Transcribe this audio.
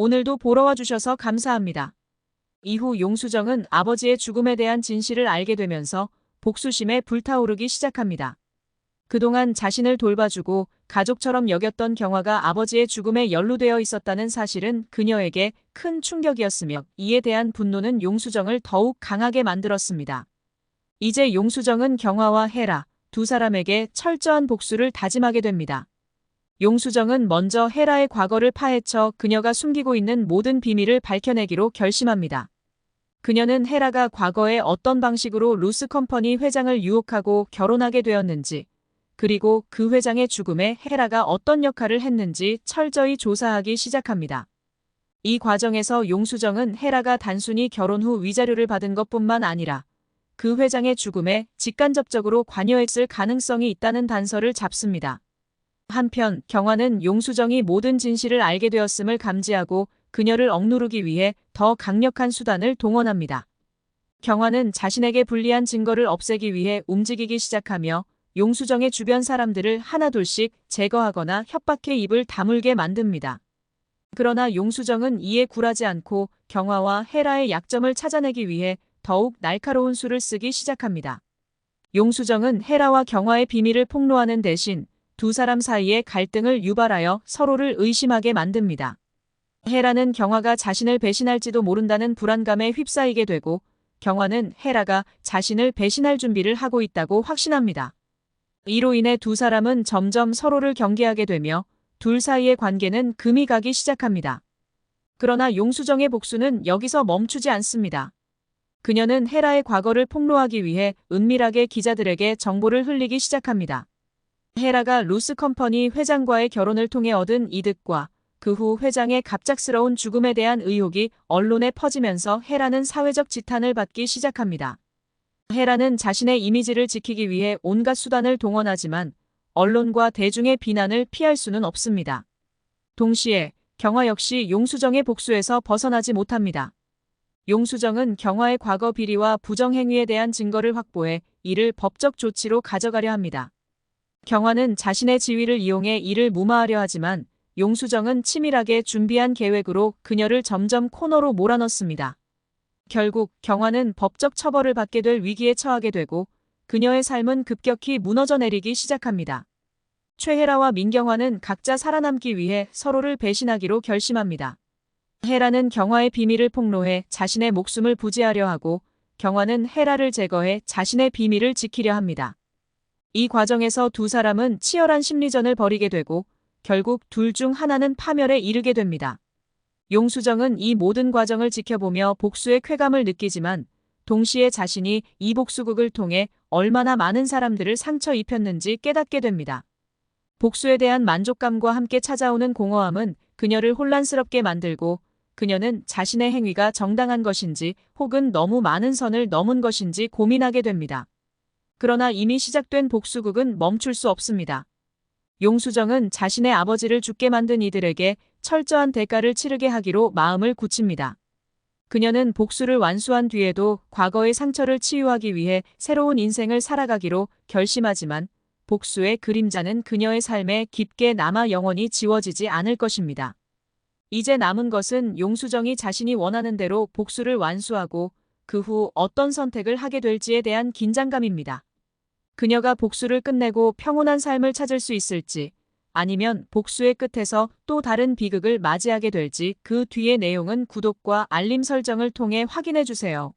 오늘도 보러 와주셔서 감사합니다. 이후 용수정은 아버지의 죽음에 대한 진실을 알게 되면서 복수심에 불타오르기 시작합니다. 그동안 자신을 돌봐주고 가족처럼 여겼던 경화가 아버지의 죽음에 연루되어 있었다는 사실은 그녀에게 큰 충격이었으며 이에 대한 분노는 용수정을 더욱 강하게 만들었습니다. 이제 용수정은 경화와 헤라 두 사람에게 철저한 복수를 다짐하게 됩니다. 용수정은 먼저 헤라의 과거를 파헤쳐 그녀가 숨기고 있는 모든 비밀을 밝혀내기로 결심합니다. 그녀는 헤라가 과거에 어떤 방식으로 루스컴퍼니 회장을 유혹하고 결혼하게 되었는지, 그리고 그 회장의 죽음에 헤라가 어떤 역할을 했는지 철저히 조사하기 시작합니다. 이 과정에서 용수정은 헤라가 단순히 결혼 후 위자료를 받은 것뿐만 아니라 그 회장의 죽음에 직간접적으로 관여했을 가능성이 있다는 단서를 잡습니다. 한편 경화는 용수정이 모든 진실을 알게 되었음을 감지하고 그녀를 억누르기 위해 더 강력한 수단을 동원합니다. 경화는 자신에게 불리한 증거를 없애기 위해 움직이기 시작하며 용수정의 주변 사람들을 하나둘씩 제거하거나 협박해 입을 다물게 만듭니다. 그러나 용수정은 이에 굴하지 않고 경화와 헤라의 약점을 찾아내기 위해 더욱 날카로운 수를 쓰기 시작합니다. 용수정은 헤라와 경화의 비밀을 폭로하는 대신 두 사람 사이의 갈등을 유발하여 서로를 의심하게 만듭니다. 헤라는 경화가 자신을 배신할지도 모른다는 불안감에 휩싸이게 되고 경화는 헤라가 자신을 배신할 준비를 하고 있다고 확신합니다. 이로 인해 두 사람은 점점 서로를 경계하게 되며 둘 사이의 관계는 금이 가기 시작합니다. 그러나 용수정의 복수는 여기서 멈추지 않습니다. 그녀는 헤라의 과거를 폭로하기 위해 은밀하게 기자들에게 정보를 흘리기 시작합니다. 헤라가 루스컴퍼니 회장과의 결혼을 통해 얻은 이득과 그 후 회장의 갑작스러운 죽음에 대한 의혹이 언론에 퍼지면서 헤라는 사회적 지탄을 받기 시작합니다. 헤라는 자신의 이미지를 지키기 위해 온갖 수단을 동원하지만 언론과 대중의 비난을 피할 수는 없습니다. 동시에 경화 역시 용수정의 복수에서 벗어나지 못합니다. 용수정은 경화의 과거 비리와 부정행위에 대한 증거를 확보해 이를 법적 조치로 가져가려 합니다. 경화는 자신의 지위를 이용해 이를 무마하려 하지만 용수정은 치밀하게 준비한 계획으로 그녀를 점점 코너로 몰아넣습니다. 결국 경화는 법적 처벌을 받게 될 위기에 처하게 되고 그녀의 삶은 급격히 무너져 내리기 시작합니다. 최헤라와 민경화는 각자 살아남기 위해 서로를 배신하기로 결심합니다. 헤라는 경화의 비밀을 폭로해 자신의 목숨을 부지하려 하고 경화는 헤라를 제거해 자신의 비밀을 지키려 합니다. 이 과정에서 두 사람은 치열한 심리전을 벌이게 되고 결국 둘 중 하나는 파멸에 이르게 됩니다. 용수정은 이 모든 과정을 지켜보며 복수의 쾌감을 느끼지만 동시에 자신이 이 복수극을 통해 얼마나 많은 사람들을 상처 입혔는지 깨닫게 됩니다. 복수에 대한 만족감과 함께 찾아오는 공허함은 그녀를 혼란스럽게 만들고 그녀는 자신의 행위가 정당한 것인지 혹은 너무 많은 선을 넘은 것인지 고민하게 됩니다. 그러나 이미 시작된 복수극은 멈출 수 없습니다. 용수정은 자신의 아버지를 죽게 만든 이들에게 철저한 대가를 치르게 하기로 마음을 굳힙니다. 그녀는 복수를 완수한 뒤에도 과거의 상처를 치유하기 위해 새로운 인생을 살아가기로 결심하지만 복수의 그림자는 그녀의 삶에 깊게 남아 영원히 지워지지 않을 것입니다. 이제 남은 것은 용수정이 자신이 원하는 대로 복수를 완수하고 그 후 어떤 선택을 하게 될지에 대한 긴장감입니다. 그녀가 복수를 끝내고 평온한 삶을 찾을 수 있을지 아니면 복수의 끝에서 또 다른 비극을 맞이하게 될지 그 뒤의 내용은 구독과 알림 설정을 통해 확인해 주세요.